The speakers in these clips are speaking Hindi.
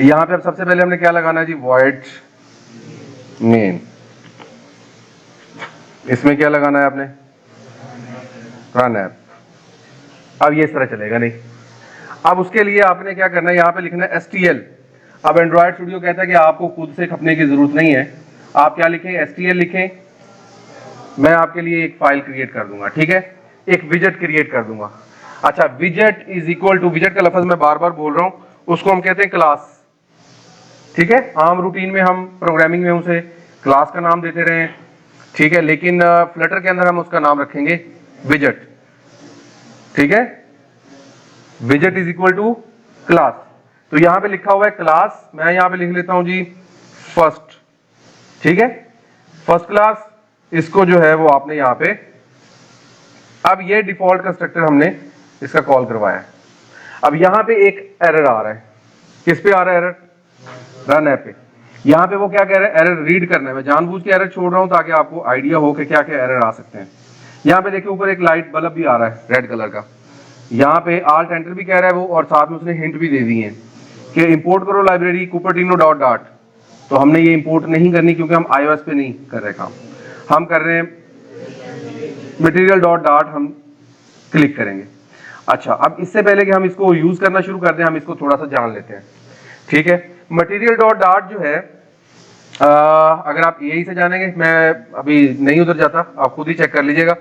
यहां पे अब सबसे पहले हमने क्या लगाना है जी, वॉइड मेन। इसमें क्या लगाना है आपने, रन ऐप। अब ये इस तरह चलेगा नहीं। अब उसके लिए आपने क्या करना है, यहां पे लिखना है STL। अब एंड्रॉयड स्टूडियो कहता है कि आपको खुद से खपने की जरूरत नहीं है, आप क्या लिखें, STL लिखें। मैं आपके लिए एक फाइल क्रिएट कर दूंगा, ठीक है, एक विजेट क्रिएट कर दूंगा। अच्छा, विजेट इज इक्वल टू, विजेट का लफ्ज मैं बार बार बोल रहा हूं, उसको हम कहते हैं क्लास, ठीक है। आम रूटीन में हम प्रोग्रामिंग में उसे क्लास का नाम देते रहे, ठीक है, लेकिन फ्लटर के अंदर हम उसका नाम रखेंगे विजेट, ठीक है। विजेट इज इक्वल टू क्लास। तो यहां पे लिखा हुआ है क्लास, मैं यहां पे लिख लेता हूं जी फर्स्ट, ठीक है, फर्स्ट क्लास। इसको जो है वो आपने यहां पे, अब ये डिफॉल्ट कंस्ट्रक्टर हमने इसका कॉल करवाया है। अब यहां पे एक एरर आ रहा है, किस पे आ रहा है एरर, रन ऐप पे। यहां पे वो क्या कह रहा है, एरर रीड करना है। मैं जानबूझ के एरर छोड़ रहा हूं ताकि आपको आइडिया हो कि क्या क्या एरर आ सकते हैं। यहां पे देखिए ऊपर एक लाइट बल्ब भी आ रहा है रेड कलर का, यहां पे आल्ट एंटर भी कह रहा है वो, और साथ में उसने हिंट भी दे दी है कि इंपोर्ट करो लाइब्रेरी कुपर्टिनो डॉट डॉट। तो हमने ये इंपोर्ट नहीं करनी क्योंकि हम iOS पे नहीं कर रहे काम, हम कर रहे हैं मटेरियल डॉट डॉट, हम क्लिक करेंगे। अच्छा, अब इससे पहले कि हम इसको यूज करना शुरू कर दें, हम इसको थोड़ा सा जान लेते हैं, ठीक है। मटेरियल डॉट डॉट जो है, अगर आप यही से जानेंगे, मैं अभी नहीं उधर जाता, आप खुद ही चेक कर लीजिएगा।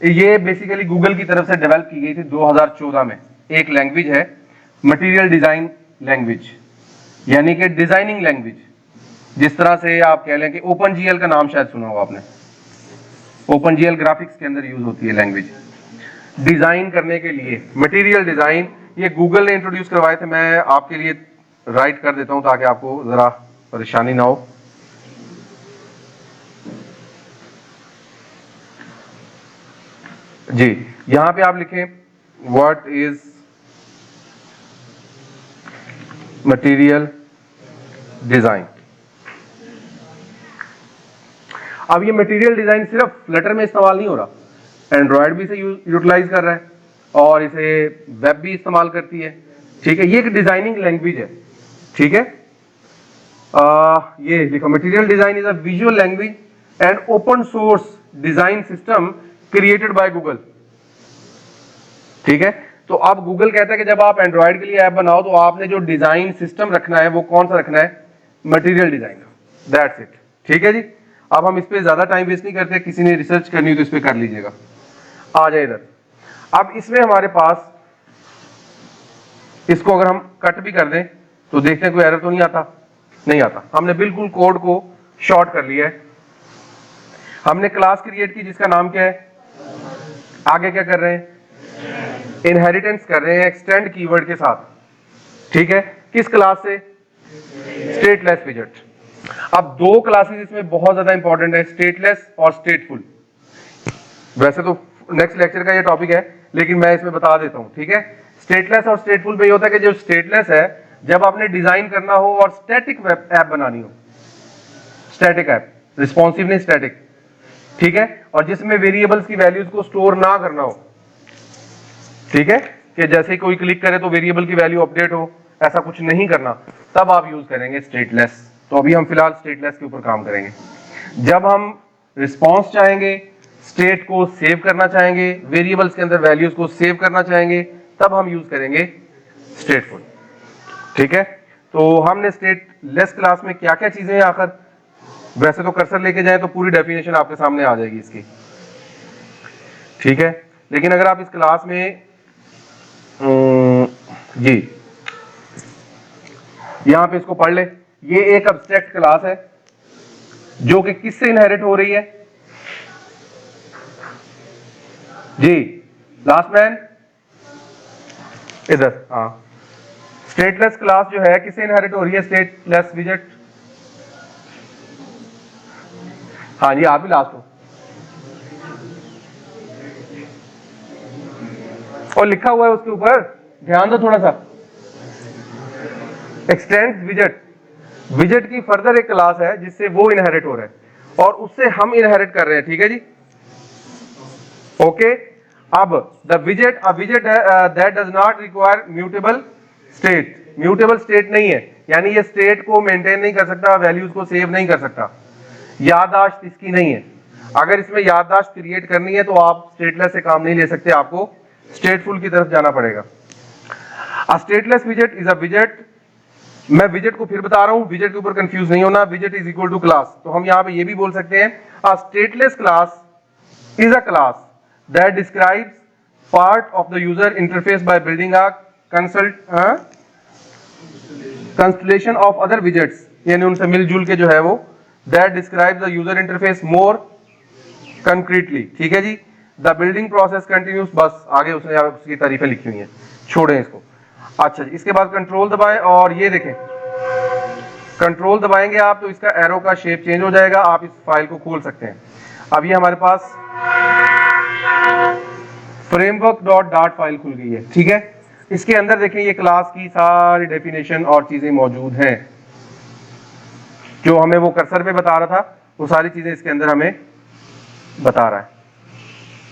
ये बेसिकली गूगल की तरफ से डेवलप की गई थी 2014 में। एक लैंग्वेज है मटेरियल डिजाइन लैंग्वेज, यानी कि डिजाइनिंग लैंग्वेज। जिस तरह से आप कह लें कि OpenGL का नाम शायद सुना होगा आपने, OpenGL ग्राफिक्स के अंदर यूज होती है लैंग्वेज डिजाइन करने के लिए, मटेरियल डिजाइन। ये गूगल ने इंट्रोड्यूस करवाए थे, मैं आपके लिए राइट कर देता हूं ताकि आपको जरा परेशानी ना हो। जी, यहां पे आप लिखें व्हाट इज मटेरियल डिजाइन। अब ये मटेरियल डिजाइन सिर्फ फ्लटर में इस्तेमाल नहीं हो रहा, एंड्रॉयड भी इसे यूटिलाइज कर रहा है और इसे वेब भी इस्तेमाल करती है, ठीक है। ये एक डिजाइनिंग लैंग्वेज है, ठीक है। ये लिखो, material design is a visual language and open source design system created by Google, ठीक है। तो अब गूगल कहता है कि जब आप एंड्रॉयड के लिए ऐप बनाओ तो आपने जो डिजाइन सिस्टम रखना है वो कौन सा रखना है, मटेरियल डिजाइन का, दैट्स इट, ठीक है जी। अब हम इस पे ज्यादा टाइम वेस्ट नहीं करते, किसी ने रिसर्च करनी हो तो इस पे कर लीजिएगा। आ जाए इधर। अब इसमें हमारे पास, इसको अगर हम कट भी कर दें तो देखते हैं कोई एरर तो नहीं आता, नहीं आता। हमने बिल्कुल कोड को शॉर्ट कर लिया है। हमने क्लास क्रिएट की जिसका नाम क्या है, आगे क्या कर रहे हैं, इनहेरिटेंस कर रहे हैं एक्सटेंड कीवर्ड के साथ, ठीक है। किस क्लास से, स्टेटलेस विजेट। अब दो क्लासेस इसमें बहुत ज्यादा इंपॉर्टेंट है, स्टेटलेस और स्टेटफुल। वैसे तो नेक्स्ट लेक्चर का ये टॉपिक है लेकिन मैं इसमें बता देता हूं, ठीक है। स्टेटलेस और स्टेटफुल में ये होता है कि जो स्टेटलेस है, जब आपने डिजाइन करना हो और स्टैटिक वेब ऐप बनानी हो, स्टैटिक ऐप, रिस्पॉन्सिव नहीं स्टैटिक, ठीक है, और जिसमें वेरिएबल्स की वैल्यूज को स्टोर ना करना हो, ठीक है, कि जैसे ही कोई क्लिक करे तो वेरिएबल की वैल्यू अपडेट हो, ऐसा कुछ नहीं करना, तब आप यूज करेंगे स्टेटलेस। तो अभी हम फिलहाल स्टेटलेस के ऊपर काम करेंगे। जब हम रिस्पॉन्स चाहेंगे, स्टेट को सेव करना चाहेंगे, वेरिएबल्स के अंदर वैल्यूज को सेव करना चाहेंगे, तब हम यूज करेंगे स्टेटफुल, ठीक है। तो हमने स्टेटलेस क्लास में क्या क्या चीजें हैं आखिर, वैसे तो कर्सर लेके जाए तो पूरी डेफिनेशन आपके सामने आ जाएगी इसकी, ठीक है। लेकिन अगर आप इस क्लास में जी यहां पे इसको पढ़ ले, ये एक अब्स्ट्रैक्ट क्लास है जो कि किससे इनहेरिट हो रही है, जी लास्ट मैन इधर, हाँ। स्टेटलेस क्लास जो है किससे इनहेरिट हो रही है, स्टेटलेस विजेट, हाँ जी आप भी लास्ट हो। और लिखा हुआ है उसके ऊपर, ध्यान दो थोड़ा सा, एक्सटेंड्स विजेट। विजेट की फर्दर एक क्लास है जिससे वो इनहेरिट हो रहा है और उससे हम इनहेरिट कर रहे हैं, ठीक है जी, ओके। अब the विजेट, a विजेट that does not require mutable state mutable state नहीं है, यानी ये स्टेट को मेंटेन नहीं कर सकता, वैल्यूज को सेव नहीं कर सकता, याददाश्त इसकी नहीं है। अगर इसमें याददाश्त क्रिएट करनी है तो आप स्टेटलेस से काम नहीं ले सकते, आपको स्टेटफुल की तरफ जाना पड़ेगा। अ स्टेटलेस विजेट इज अ विजेट, मैं विजेट को फिर बता रहा हूं, विजेट के ऊपर कंफ्यूज नहीं होना, विजेट इज इक्वल टू क्लास। तो हम यहां पे ये भी बोल सकते हैं a stateless class is a class that describes part of the user interface by building a constellation of other widgets, यानी उनसे मिलजुल के जो है वो, that describes the user interface more concretely. ठीक है जी, द बिल्डिंग प्रोसेस कंटिन्यूस, बस आगे उसने उसकी तारीफें लिखी हुई हैं, छोड़ें इसको। अच्छा जी, इसके बाद कंट्रोल दबाएं और ये देखें, कंट्रोल दबाएंगे आप तो इसका एरो का शेप चेंज हो जाएगा, आप इस फाइल को खोल सकते हैं। अब ये हमारे पास फ्रेमवर्क डॉट डाट फाइल खुल गई है। ठीक है, इसके अंदर देखें ये क्लास की सारी डेफिनेशन और चीजें मौजूद हैं, जो हमें वो कर्सर पे बता रहा था वो सारी चीजें इसके अंदर हमें बता रहा है।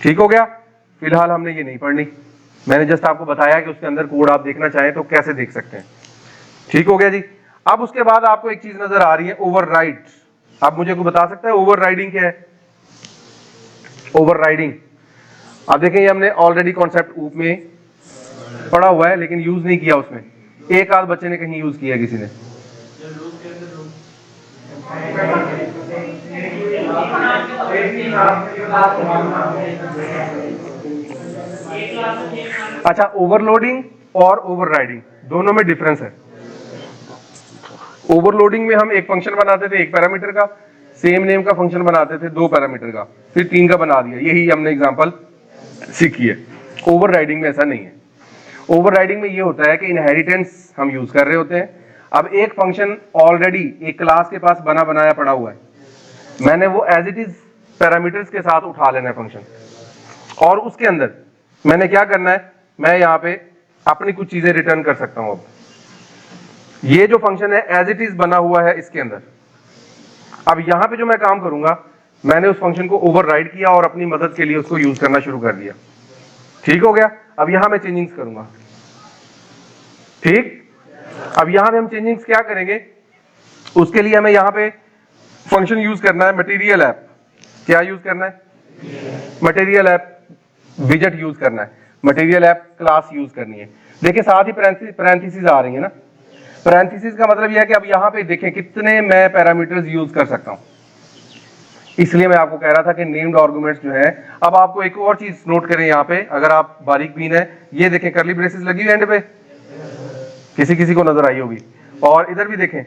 ठीक हो गया, फिलहाल हमने ये नहीं पढ़नी, मैंने जस्ट आपको बताया कि उसके अंदर कोड आप देखना चाहें तो कैसे देख सकते हैं। ठीक हो गया जी। अब उसके बाद आपको एक चीज नजर आ रही है, ओवरराइड। आप मुझे को बता सकते हैं ओवरराइडिंग क्या है? ओवरराइडिंग, अब देखें ये हमने ऑलरेडी कॉन्सेप्ट ऊप में पढ़ा हुआ है लेकिन यूज नहीं किया उसमें, एक आध बच्चे ने कहीं यूज किया किसी ने। अच्छा, ओवरलोडिंग और ओवरराइडिंग दोनों में डिफरेंस है। ओवरलोडिंग में हम एक फंक्शन बनाते थे 1 पैरामीटर का, सेम नेम का फंक्शन बनाते थे 2 पैरामीटर का, फिर 3 का बना दिया, यही हमने एग्जांपल सीखी है। ओवरराइडिंग में ऐसा नहीं है। ओवरराइडिंग में ये होता है कि इनहेरिटेंस हम यूज कर रहे होते हैं। अब एक फंक्शन ऑलरेडी एक क्लास के पास बना बनाया पड़ा हुआ है, मैंने वो एज इट इज पैरामीटर्स के साथ उठा लेना है फंक्शन, और उसके अंदर मैंने क्या करना है, मैं यहाँ पे अपनी कुछ चीजें रिटर्न कर सकता हूं। अब ये जो फंक्शन है एज इट इज बना हुआ है इसके अंदर, अब यहां पे जो मैं काम करूंगा, मैंने उस फंक्शन को ओवरराइड किया और अपनी मदद के लिए उसको यूज करना शुरू कर दिया। ठीक हो गया, अब यहां मैं चेंजिंग्स करूंगा। ठीक, अब यहां पे हम चेंजिंग्स क्या करेंगे, उसके लिए हमें यहां पे फंक्शन यूज करना है मटेरियल ऐप। क्या यूज करना है? मटेरियल ऐप विजेट यूज करना है, मटेरियल ऐप क्लास यूज करनी है। देखिए साथ ही पैरेंथेसिस आ रही है ना, पैरेंथेसिस का मतलब यह है कि अब यहां पे देखें कितने मैं पैरामीटर्स यूज कर सकता हूं, इसलिए मैं आपको कह रहा था कि नेम्ड आर्गुमेंट्स जो है। अब आपको एक और चीज नोट करें यहां पे, अगर आप बारीक बीन है, ये देखें कर्ली ब्रेसेस लगी हुई एंड पे, किसी किसी को नजर आई होगी, और इधर भी देखें।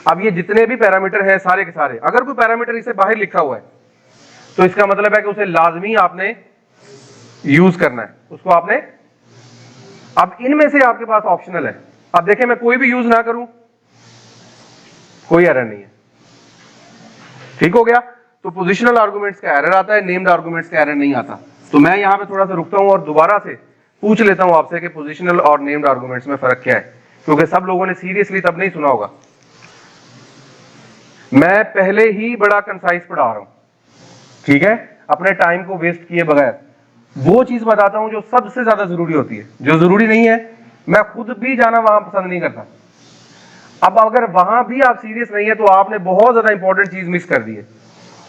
अब ये जितने भी पैरामीटर हैं सारे के सारे, अगर कोई पैरामीटर इसे बाहर लिखा हुआ है तो इसका मतलब है कि उसे लाजमी आपने यूज करना है, उसको आपने। अब इनमें से आपके पास ऑप्शनल है, अब देखें मैं कोई भी यूज ना करूं कोई एरर नहीं है। ठीक हो गया, तो पोजिशनल आर्गुमेंट्स का एरर आता है, नेम्ड आर्गुमेंट्स का एरर नहीं आता। तो मैं यहां पे थोड़ा सा रुकता हूं और दोबारा से पूछ लेता हूं आपसे कि पोजिशनल और नेम्ड आर्गुमेंट्स में फर्क क्या है, क्योंकि सब लोगों ने सीरियसली तब नहीं सुना होगा। मैं पहले ही बड़ा कंसाइज पढ़ा रहा हूं, ठीक है, अपने टाइम को वेस्ट किए बगैर वो चीज बताता हूं जो सबसे ज्यादा जरूरी होती है। जो जरूरी नहीं है मैं खुद भी जाना वहां पसंद नहीं करता। अब अगर वहां भी आप सीरियस नहीं है तो आपने बहुत ज्यादा इंपॉर्टेंट चीज मिस कर दी है।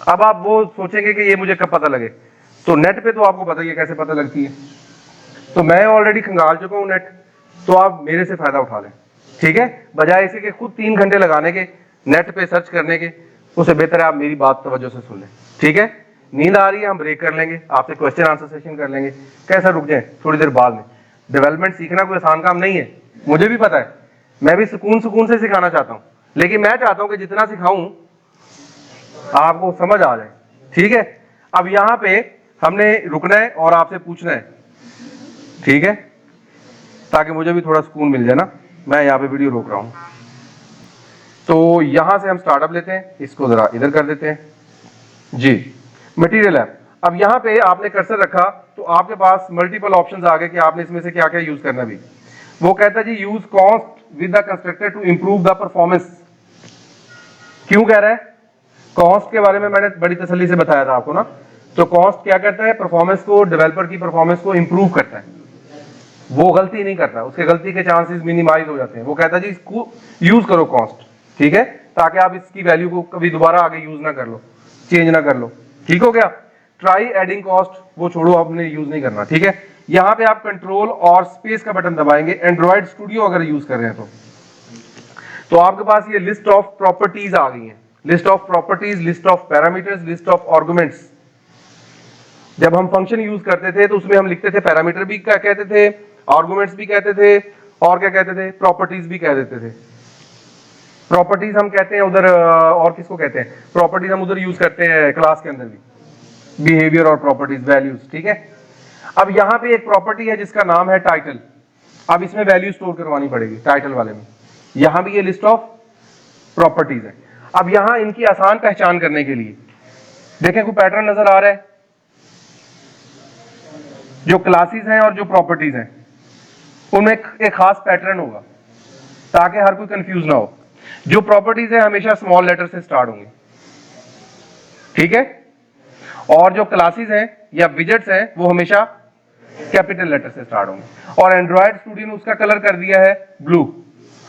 अब आप वो सोचेंगे कि ये मुझे कब पता लगे, तो नेट पे तो आपको पता ही है कैसे पता लगती है, तो मैं ऑलरेडी खंगाल चुका हूं नेट, तो आप मेरे से फायदा उठा लें। ठीक है, बजाय इसे कि खुद 3 घंटे लगाने के नेट पे सर्च करने के, उससे बेहतर है आप मेरी बात तवज्जो से सुन लें। ठीक है, नींद आ रही है हम ब्रेक कर लेंगे, आपसे क्वेश्चन आंसर सेशन कर लेंगे, कैसा रुक जाए थोड़ी देर बाद में। डेवलपमेंट सीखना कोई आसान काम नहीं है, मुझे भी पता है, मैं भी सुकून से सिखाना चाहता हूं, लेकिन मैं चाहता हूं कि जितना सिखाऊं आपको समझ आ जाए। ठीक है, अब यहां पे हमने रुकना है और आपसे पूछना है, ठीक है, ताकि मुझे भी थोड़ा सुकून मिल जाए ना। मैं यहाँ पे वीडियो रोक रहा हूं, तो यहां से हम स्टार्टअप लेते हैं, इसको जरा इधर कर देते हैं जी। मटेरियल ऐप, अब यहां पे आपने कर्सर रखा तो आपके पास मल्टीपल ऑप्शंस आ गए कि आपने इसमें से क्या क्या यूज करना भी। वो कहता है जी use const with the constructor to improve the performance. क्यों कह रहा है? कॉस्ट के बारे में मैंने बड़ी तसल्ली से बताया था आपको ना। तो कॉस्ट क्या करता है? परफॉर्मेंस को, डेवलपर की परफॉर्मेंस को इंप्रूव करता है। वो गलती नहीं करता, उसके गलती के चांसेस मिनिमाइज हो जाते हैं। वो कहता है जी इसको यूज करो कॉन्स्ट, ठीक है, ताकि आप इसकी वैल्यू को कभी दोबारा आगे यूज ना कर लो, चेंज ना कर लो। ठीक हो गया। ट्राई एडिंग कॉस्ट वो छोड़ो, आपने यूज नहीं करना, ठीक है। यहां पे आप कंट्रोल और स्पेस का बटन दबाएंगे, एंड्रॉइड स्टूडियो अगर यूज कर रहे हैं तो आपके पास ये लिस्ट ऑफ प्रॉपर्टीज आ गई है। List of properties, list of parameters, list of arguments. जब हम फंक्शन यूज करते थे तो उसमें हम लिखते थे पैरामीटर भी क्या कहते थे, आर्गुमेंट्स भी कहते थे, और क्या कहते थे, प्रॉपर्टीज भी कह देते थे। प्रॉपर्टीज हम कहते हैं उधर, और किसको कहते हैं, प्रॉपर्टीज हम उधर यूज करते हैं क्लास के अंदर भी, बिहेवियर और प्रॉपर्टीज, वैल्यूज, ठीक है। अब यहां पे एक प्रॉपर्टी है जिसका नाम है टाइटल। अब इसमें वैल्यू स्टोर करवानी पड़ेगी टाइटल वाले में। यहां भी ये लिस्ट ऑफ प्रॉपर्टीज है। अब यहां इनकी आसान पहचान करने के लिए देखें, कोई पैटर्न नजर आ रहा है? जो क्लासेस हैं और जो प्रॉपर्टीज हैं उनमें एक खास पैटर्न होगा ताकि हर कोई कंफ्यूज ना हो। जो प्रॉपर्टीज है हमेशा स्मॉल लेटर से स्टार्ट होंगे, ठीक है, और जो क्लासेस हैं या विजेट्स हैं वो हमेशा कैपिटल लेटर से स्टार्ट होंगे। और एंड्रॉइड स्टूडियो ने उसका कलर कर दिया है ब्लू।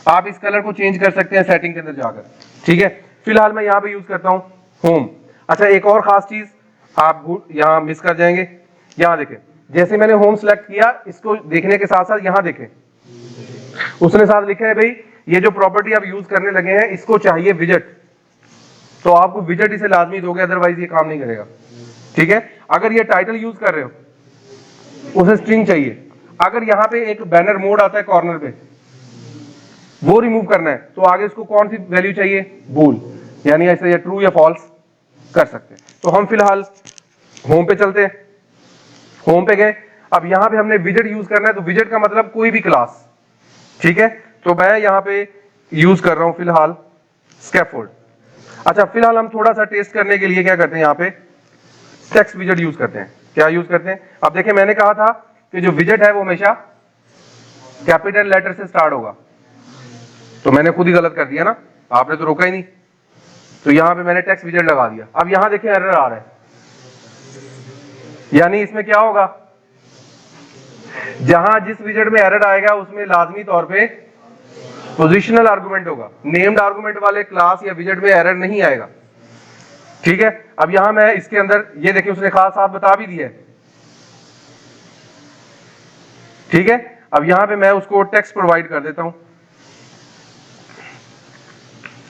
आप इस कलर को चेंज कर सकते हैं सेटिंग के अंदर जाकर, ठीक है। फिलहाल मैं यहां पे यूज करता हूं होम। अच्छा, एक और खास चीज आप यहां मिस कर जाएंगे। यहां देखें, जैसे मैंने होम सेलेक्ट किया, इसको देखने के साथ साथ यहां देखें, उसने साथ लिखा है भाई ये जो प्रॉपर्टी आप यूज करने लगे हैं इसको चाहिए विजेट, तो आपको विजेट इसे लाजमी दोगे, अदरवाइज ये काम नहीं करेगा, ठीक है। अगर ये टाइटल यूज कर रहे हो उसे स्ट्रिंग चाहिए। अगर यहां पे एक बैनर मोड आता है कॉर्नर पे, वो रिमूव करना है तो आगे इसको कौन सी वैल्यू चाहिए, बूल, यानी ऐसे ये ट्रू या फॉल्स कर सकते हैं। तो हम फिलहाल होम पे चलते हैं। होम पे गए, अब यहां पे हमने विजेट यूज करना है, तो विजेट का मतलब कोई भी क्लास, ठीक है। तो मैं यहां पे यूज कर रहा हूं फिलहाल स्कैफोल्ड। अच्छा, फिलहाल हम थोड़ा सा टेस्ट करने के लिए क्या करते हैं, यहां पे टेक्स्ट विजेट यूज करते हैं। क्या यूज करते हैं? अब देखिए, मैंने कहा था कि जो विजेट है वो हमेशा कैपिटल लेटर से स्टार्ट होगा, तो मैंने खुद ही गलत कर दिया ना, आपने तो रोका ही नहीं। तो यहां पे मैंने टेक्स्ट विजेट लगा दिया। अब यहां देखिए एरर आ रहा है, यानी इसमें क्या होगा, जहां जिस विजेट में एरर आएगा उसमें लाजमी तौर पे पोजिशनल आर्गुमेंट होगा। नेम्ड आर्गुमेंट वाले क्लास या विजेट में एरर नहीं आएगा, ठीक है। अब यहां मैं इसके अंदर ये देखिए, उसने खास साफ बता भी दिया है, ठीक है। अब यहां पे मैं उसको टेक्स्ट प्रोवाइड कर देता हूं,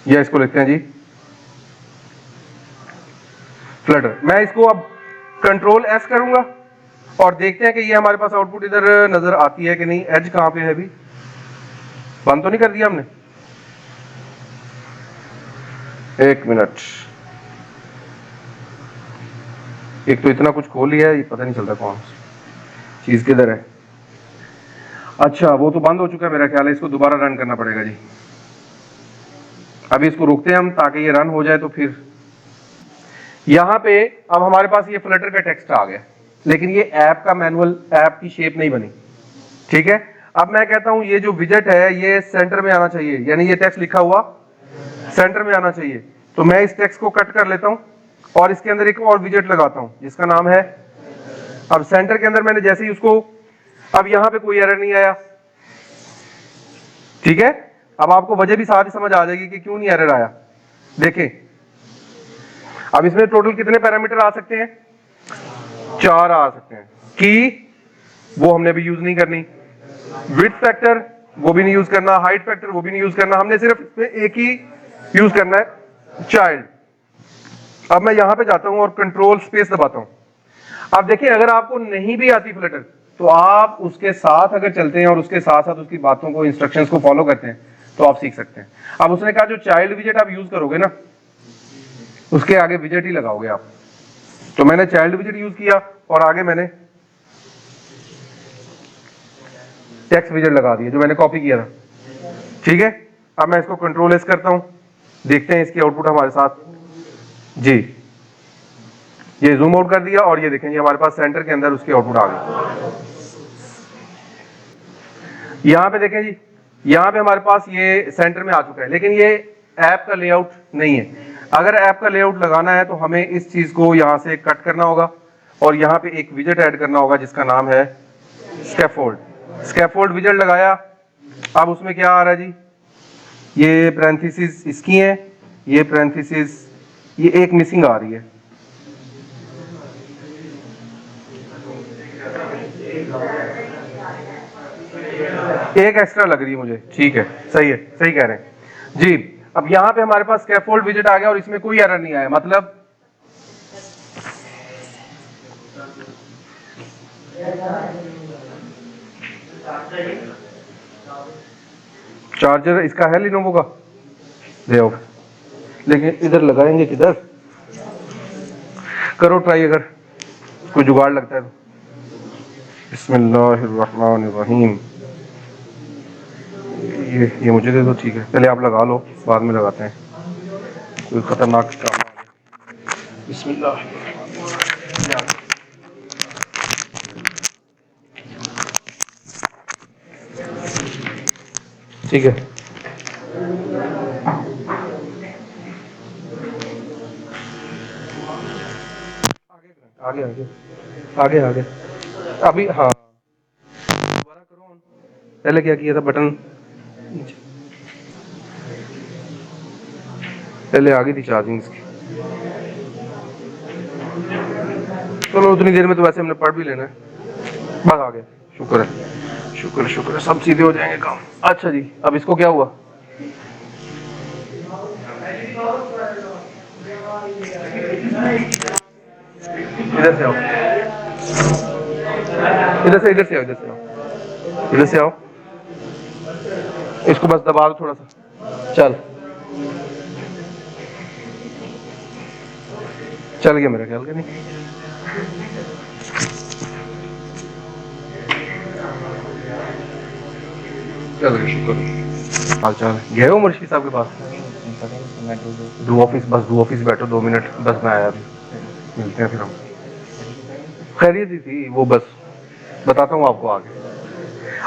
या इसको लिखते हैं जी फ्लटर। मैं इसको अब कंट्रोल एस करूंगा और देखते हैं कि ये हमारे पास आउटपुट इधर नजर आती है कि नहीं। एज कहां पे है अभी, बंद तो नहीं कर दिया हमने? एक मिनट, एक तो इतना कुछ खोल लिया है, ये पता नहीं चलता कौन चीज किधर है। अच्छा, वो तो बंद हो चुका है मेरा ख्याल है, इसको दोबारा रन करना पड़ेगा जी। अभी इसको रुकते हैं हम ताकि ये रन हो जाए। तो फिर यहां पे अब हमारे पास ये फ्लटर का टेक्स्ट आ गया, लेकिन ये ऐप का मैनुअल, ऐप की शेप नहीं बनी, ठीक है। अब मैं कहता हूं ये जो विजेट है ये सेंटर में आना चाहिए, यानी ये टेक्स्ट लिखा हुआ सेंटर में आना चाहिए। तो मैं इस टेक्स्ट को कट कर लेता हूं और इसके अंदर एक और विजेट लगाता हूं जिसका नाम है, अब सेंटर के अंदर मैंने जैसे ही उसको, अब यहां पे कोई एरर नहीं आया, ठीक है। अब आपको वजह भी साथ ही समझ आ जाएगी कि क्यों नहीं एरर आया। देखें, अब इसमें टोटल कितने पैरामीटर आ सकते हैं, 4 आ सकते हैं। की वो हमने भी यूज नहीं करनी, विड्थ फैक्टर वो भी नहीं यूज करना, हाइट फैक्टर वो भी नहीं यूज करना, हमने सिर्फ इसमें एक ही यूज करना है, चाइल्ड। अब मैं यहां पे जाता हूं और कंट्रोल स्पेस दबाता हूं। अब देखिए, अगर आपको नहीं भी आती फ्लटर तो आप उसके साथ अगर चलते हैं और उसके साथ साथ उसकी बातों को, इंस्ट्रक्शंस को फॉलो करते हैं तो आप सीख सकते हैं। अब उसने कहा जो चाइल्ड विजेट आप यूज करोगे ना, उसके आगे विजेट ही लगाओगे आप। तो मैंने चाइल्ड विजेट यूज किया और आगे मैंने टेक्स्ट विजेट लगा दिया जो मैंने कॉपी किया था, ठीक है। अब मैं इसको कंट्रोल एस करता हूं, देखते हैं इसकी आउटपुट हमारे साथ जी। ये जूम आउट कर दिया और ये देखें, ये हमारे पास सेंटर के अंदर उसकी आउटपुट आ गई। यहां पे देखें जी, यहां पे हमारे पास ये सेंटर में आ चुका है, लेकिन ये ऐप का लेआउट नहीं है। अगर ऐप का लेआउट लगाना है तो हमें इस चीज को यहां से कट करना होगा और यहां पे एक विजेट ऐड करना होगा जिसका नाम है स्कैफोल्ड। स्कैफोल्ड विजेट लगाया, अब उसमें क्या आ रहा है जी, ये पैरेंथेसिस इसकी है, ये पैरेंथेसिस ये एक मिसिंग आ रही है, एक एक्स्ट्रा लग रही है मुझे, ठीक है, सही है, सही कह रहे हैं जी। अब यहां पे हमारे पास स्कैफोल्ड विजेट आ गया और इसमें कोई एरर नहीं आया, मतलब चार्जर इसका है लिनोवो का, दे आओ, लेकिन इधर लगाएंगे किधर, करो ट्राई अगर कोई जुगाड़ लगता है तो। बिस्मिल्लाहिर्रहमानिर्रहीम, ये मुझे दे दो, ठीक है, पहले आप लगा लो, बाद में लगाते हैं, कोई खतरनाक काम ना हो जाए। बिस्मिल्लाह, ठीक है, आगे आगे आगे आगे, अभी हाँ दोबारा करो ऑन। पहले क्या किया था, बटन पहले आ गई थी चार्जिंग इसकी, चलो उतनी देर में तो वैसे हमने पढ़ भी लेना है, बस आ गया, शुक्र है, शुक्र शुक्र है, सब सीधे हो जाएंगे काम। अच्छा जी, अब इसको क्या हुआ, इधर से आओ, इधर से, इधर से आओ, इधर से आओ, इधर से आओ, इसको बस दबा दो थोड़ा सा, चल गया मेरा ख्याल, का नहीं, चल गया, शुक्र। हाल चाल गए हो मुर्शी साहब के पास, दो ऑफिस, बस दो ऑफिस बैठो 2 मिनट, बस मैं आया अभी, मिलते हैं फिर हम, खैरियत ही थी वो, बस बताता हूँ आपको आगे।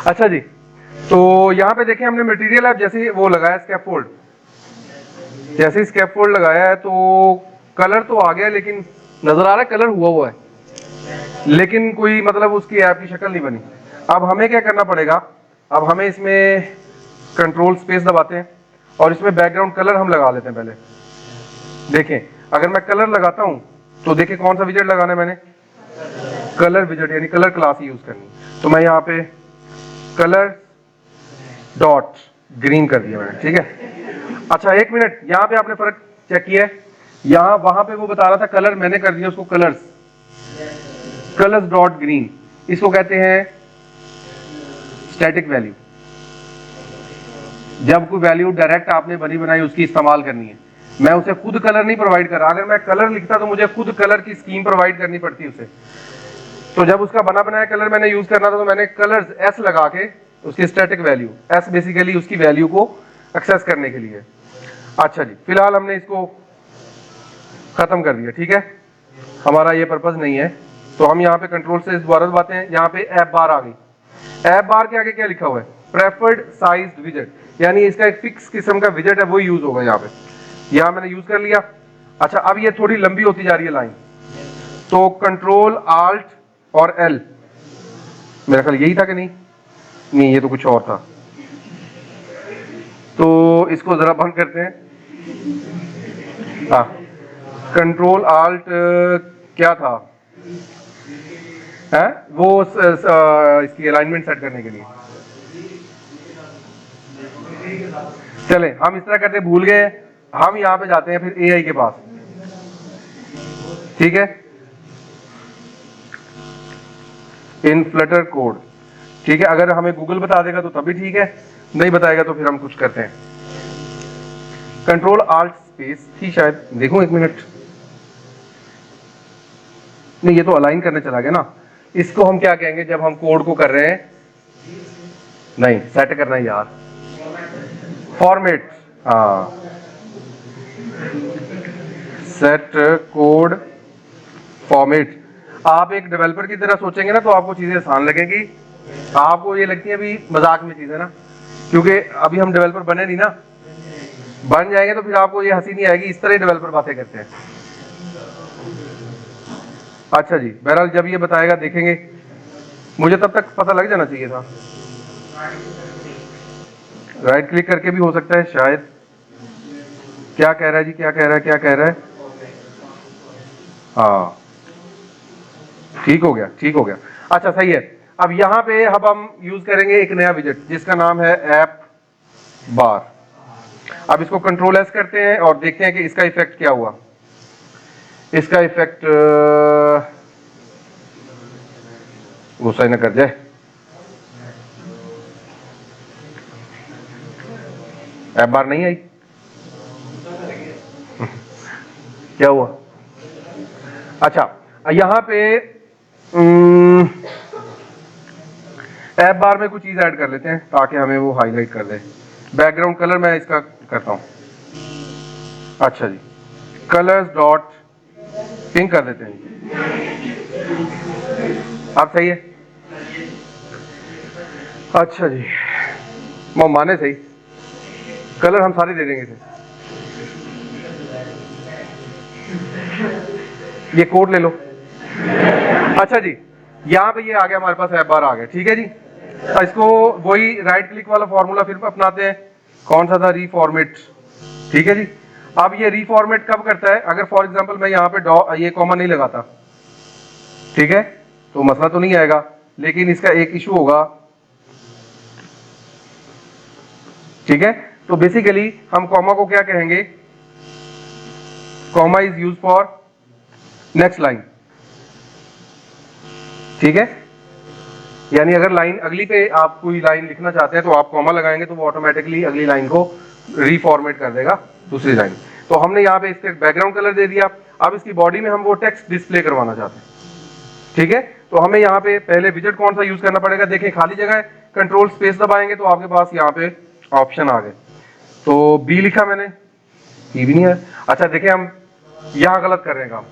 अच्छा जी, तो यहाँ पे देखें हमने मटेरियल ऐप जैसे ही वो लगाया स्कैफोल्ड, जैसे ही स्कैफोल्ड लगाया है तो कलर तो आ गया, लेकिन नजर आ रहा है कलर हुआ हुआ है, लेकिन कोई मतलब उसकी ऐप की शक्ल नहीं बनी। अब हमें क्या करना पड़ेगा, अब हमें इसमें कंट्रोल स्पेस दबाते हैं और इसमें बैकग्राउंड कलर हम लगा लेते हैं पहले। देखें अगर मैं कलर लगाता हूं तो देखें कौन सा विजेट लगाना है मैंने, कलर विजेट, यानी कलर क्लास यूज करनी। तो मैं यहाँ पे कलर डॉट ग्रीन कर दिया मैंने, ठीक है। अच्छा एक मिनट, यहाँ पे आपने फर्क चेक किया है, यहाँ वहां पे वो बता रहा था कलर, मैंने कर दिया उसको कलर्स, कलर्स डॉट ग्रीन, इसको कहते हैं स्टैटिक वैल्यू। जब कोई वैल्यू डायरेक्ट आपने बनी बनाई उसकी इस्तेमाल करनी है, मैं उसे खुद कलर नहीं प्रोवाइड कर रहा, अगर मैं कलर लिखता तो मुझे खुद कलर की स्कीम प्रोवाइड करनी पड़ती उसे। तो जब उसका बना बनाया कलर मैंने यूज करना था तो मैंने कलर्स एस लगा के उसकी स्टैटिक वैल्यू, एस बेसिकली उसकी वैल्यू को एक्सेस करने के लिए। अच्छा जी, फिलहाल हमने इसको खत्म कर दिया, ठीक है, हमारा ये पर्पज नहीं है। तो हम यहाँ पे कंट्रोल से दोबारा दबाते हैं, यहाँ पे ऐप बार आ गई। ऐप बार के आगे क्या लिखा हुआ है, प्रेफर्ड साइज्ड विजेट, यानी इसका एक फिक्स किस्म का विजेट है वो यूज होगा यहाँ पे, यहाँ मैंने यूज कर लिया। अच्छा अब ये थोड़ी लंबी होती जा रही है लाइन, तो कंट्रोल आल्ट और एल, मेरा ख्याल यही था कि नहीं, नहीं ये तो कुछ और था, तो इसको जरा बंद करते हैं। हाँ कंट्रोल आल्ट क्या था, है वो इसकी अलाइनमेंट सेट करने के लिए। चले हम इस तरह करते भूल गए, हम यहाँ पे जाते हैं फिर एआई के पास, ठीक है, इन फ्लटर कोड, ठीक है, अगर हमें गूगल बता देगा तो तभी ठीक है, नहीं बताएगा तो फिर हम कुछ करते हैं। कंट्रोल आल्ट स्पेस थी शायद, देखो एक मिनट, नहीं ये तो अलाइन करने चला गया ना, इसको हम क्या कहेंगे जब हम कोड को कर रहे हैं, नहीं सेट करना है यार, फॉर्मेट, हाँ सेट कोड फॉर्मेट। आप एक डेवलपर की तरह सोचेंगे ना तो आपको चीजें आसान लगेगी, आपको ये लगती है अभी मजाक में चीज है ना, क्योंकि अभी हम डेवलपर बने नहीं ना, बन जाएंगे तो फिर आपको ये हंसी नहीं आएगी, इस तरह डेवलपर बातें करते हैं। अच्छा जी, बहरहाल जब ये बताएगा देखेंगे, मुझे तब तक पता लग जाना चाहिए था। राइट क्लिक करके भी हो सकता है शायद। क्या कह रहा है जी, क्या कह रहा है, क्या कह रहा है? हाँ ठीक हो गया, ठीक हो गया। अच्छा सही है। अब यहाँ पे अब हम यूज करेंगे एक नया विजेट जिसका नाम है ऐप बार। अब इसको कंट्रोल एस करते हैं और देखते हैं कि इसका इफेक्ट क्या हुआ। इसका इफेक्ट गुस्सा ही न कर जाए। ऐप बार नहीं आई, क्या हुआ? अच्छा यहाँ पे ऐप बार में कुछ चीज ऐड कर लेते हैं ताकि हमें वो हाईलाइट कर दे। बैकग्राउंड कलर मैं इसका करता हूं। अच्छा जी, कलर्स डॉट पिंक कर देते हैं। आप सही है। अच्छा जी, वो माने सही, कलर हम सारे दे देंगे इसे। ये कोड ले लो। अच्छा जी, यहाँ पे ये आ गया हमारे पास, ऐप बार आ गया, ठीक है जी। तो इसको वही राइट क्लिक वाला फॉर्मूला फिर अपनाते हैं। कौन सा था? रीफॉर्मेट, ठीक है जी। अब ये रीफॉर्मेट कब करता है? अगर फॉर एग्जांपल मैं यहाँ पे ये कॉमा नहीं लगाता, ठीक है, तो मसला तो नहीं आएगा, लेकिन इसका एक इशू होगा, ठीक है। तो बेसिकली हम कॉमा को क्या कहेंगे? Comma is use for next line, ठीक है। यानी अगर लाइन अगली पे आप कोई लाइन लिखना चाहते हैं तो आप कॉमा लगाएंगे तो वो ऑटोमेटिकली अगली लाइन को रीफॉर्मेट कर देगा दूसरी लाइन। तो हमने यहाँ पे इसके बैकग्राउंड कलर दे दिया। अब इसकी बॉडी में हम वो टेक्स्ट डिस्प्ले करवाना चाहते हैं, ठीक है। तो हमें यहाँ पे पहले विजेट कौन सा यूज करना पड़ेगा? देखें खाली जगह है, कंट्रोल स्पेस दबाएंगे तो आपके पास यहाँ पे ऑप्शन आ गए। तो बी लिखा मैंने, ई भी नहीं है। अच्छा देखें, हम यहाँ गलत कर रहे हैं काम।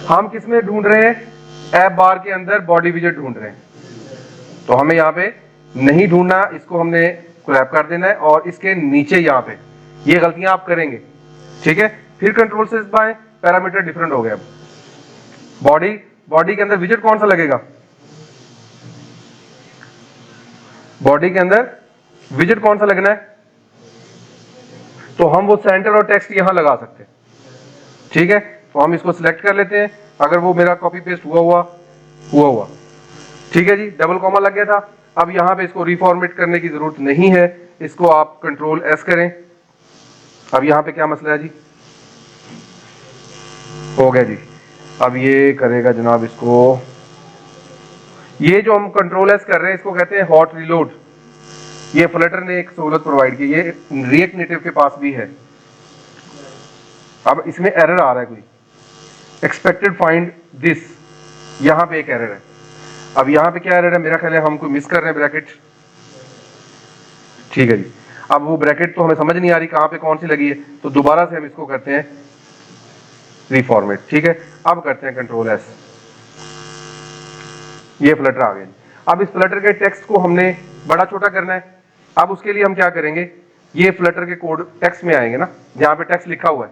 हम किस में ढूंढ रहे हैं? ऐप बार के अंदर बॉडी विजेट ढूंढ रहे हैं। तो हमें यहाँ पे नहीं ढूंढना, इसको हमने क्रैप कर देना है और इसके नीचे यहाँ पे ये गलतियां आप करेंगे, ठीक है। फिर कंट्रोल से दबाएं, पैरामीटर डिफरेंट हो गया। बॉडी, बॉडी के अंदर विजेट कौन सा लगेगा? बॉडी के अंदर विजेट कौन सा लगना है? तो हम वो सेंटर और टेक्स्ट यहां लगा सकते हैं, ठीक है। तो हम इसको सिलेक्ट कर लेते हैं। अगर वो मेरा कॉपी पेस्ट हुआ, ठीक है जी, डबल कॉमा लग गया था। अब यहां पे इसको रिफॉर्मेट करने की जरूरत नहीं है, इसको आप कंट्रोल एस करें। अब यहां पे क्या मसला है जी? हो गया जी। अब ये करेगा जनाब इसको, ये जो हम कंट्रोल एस कर रहे हैं इसको कहते हैं हॉट रीलोड। ये फ्लटर ने एक सहूलत प्रोवाइड की, ये रिएक्ट नेटिव के पास भी है। अब इसमें एरर आ रहा है कोई, एक्सपेक्टेड फाइंड दिस, यहां पे एक एरर है। अब यहां पे क्या एरर है? मेरा ख्याल है हम कोई मिस कर रहे हैं ब्रैकेट, ठीक है जी। अब वो ब्रैकेट तो हमें समझ नहीं आ रही कहां पे कौन सी लगी है, तो दोबारा से हम इसको करते हैं रीफॉर्मेट, ठीक है। अब करते हैं कंट्रोल एस, ये फ्लटर आ गया। अब इस फ्लटर के टेक्स्ट को हमने बड़ा छोटा करना है। अब उसके लिए हम क्या करेंगे? ये फ्लटर के कोड टेक्स्ट में आएंगे ना, जहां पे टेक्स्ट लिखा हुआ है।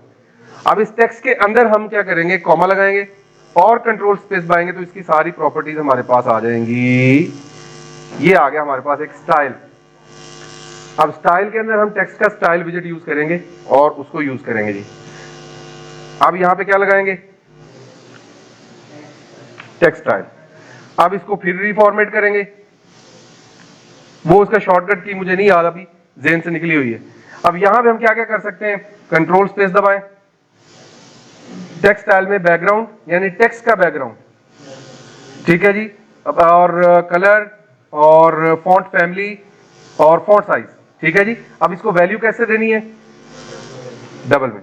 अब इस टेक्स्ट के अंदर हम क्या करेंगे? कॉमा लगाएंगे और कंट्रोल स्पेस दबाएंगे तो इसकी सारी प्रॉपर्टीज हमारे पास आ जाएंगी। ये आ गया हमारे पास एक स्टाइल। अब स्टाइल के अंदर हम टेक्स्ट का स्टाइल विजेट यूज करेंगे और उसको यूज करेंगे जी। अब यहां पे क्या लगाएंगे? Text style. अब इसको फिर रिफॉर्मेट करेंगे, वो उसका शॉर्टकट की मुझे नहीं याद, अभी जेन से निकली हुई है। अब यहां पे हम क्या क्या कर सकते हैं? कंट्रोल स्पेस दबाएं, टेक्स्ट स्टाइल में बैकग्राउंड यानी टेक्स्ट का बैकग्राउंड, ठीक है जी। अब और कलर और फॉन्ट फैमिली और फॉन्ट साइज, ठीक है जी। अब इसको वैल्यू कैसे देनी है? डबल में।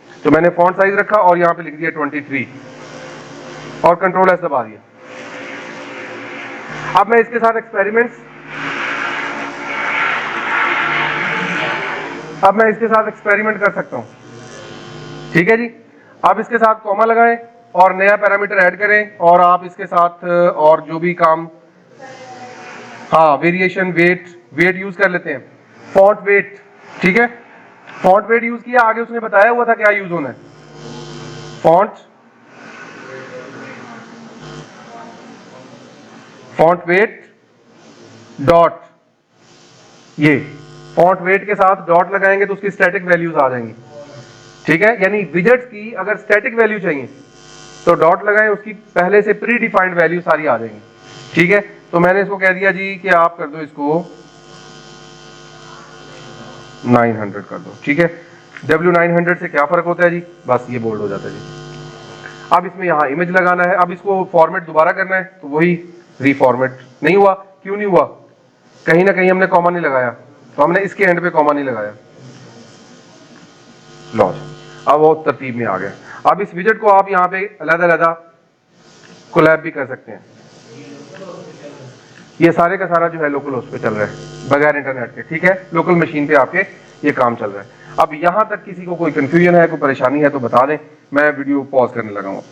तो मैंने फॉन्ट साइज रखा और यहां पे लिख दिया 23 और कंट्रोल एस दबा दिया। अब मैं इसके साथ एक्सपेरिमेंट कर सकता हूं, ठीक है जी। अब इसके साथ कॉमा लगाएं और नया पैरामीटर ऐड करें और आप इसके साथ और जो भी काम, हाँ वेरिएशन, वेट यूज कर लेते हैं, फॉन्ट वेट, ठीक है। फॉन्ट वेट यूज किया, आगे उसने बताया हुआ था क्या यूज होना है। फॉन्ट वेट डॉट ये फॉन्ट वेट के साथ डॉट लगाएंगे तो उसकी स्टैटिक वैल्यूज आ जाएंगी, ठीक है। यानी विजेट्स की अगर स्टैटिक वैल्यू चाहिए तो डॉट लगाएं, उसकी पहले से प्री डिफाइंड वैल्यू सारी आ जाएंगी, ठीक है। तो मैंने इसको कह दिया जी कि आप कर दो इसको 900 कर दो, ठीक है। W900 से क्या फर्क होता है जी, बस ये बोल्ड हो जाता है जी। अब इसमें यहाँ इमेज लगाना है, अब इसको फॉर्मेट दोबारा करना है तो वही रीफॉर्मेट। नहीं हुआ, क्यों नहीं हुआ, कहीं ना कहीं हमने कॉमा नहीं लगाया, तो हमने इसके एंड पे कॉमा नहीं लगाया, लो अब वो तरतीब में आ गया। अब इस विजेट को आप यहाँ पे अलग-अलग कोलैब भी कर सकते हैं। ये सारे का सारा जो है लोकल होस्ट पे चल रहा है बगैर इंटरनेट के, ठीक है। लोकल मशीन पे आपके ये काम चल रहा है। अब यहाँ तक किसी को कोई कंफ्यूजन है, कोई परेशानी है तो बता दें, मैं वीडियो पॉज करने लगा हूँ।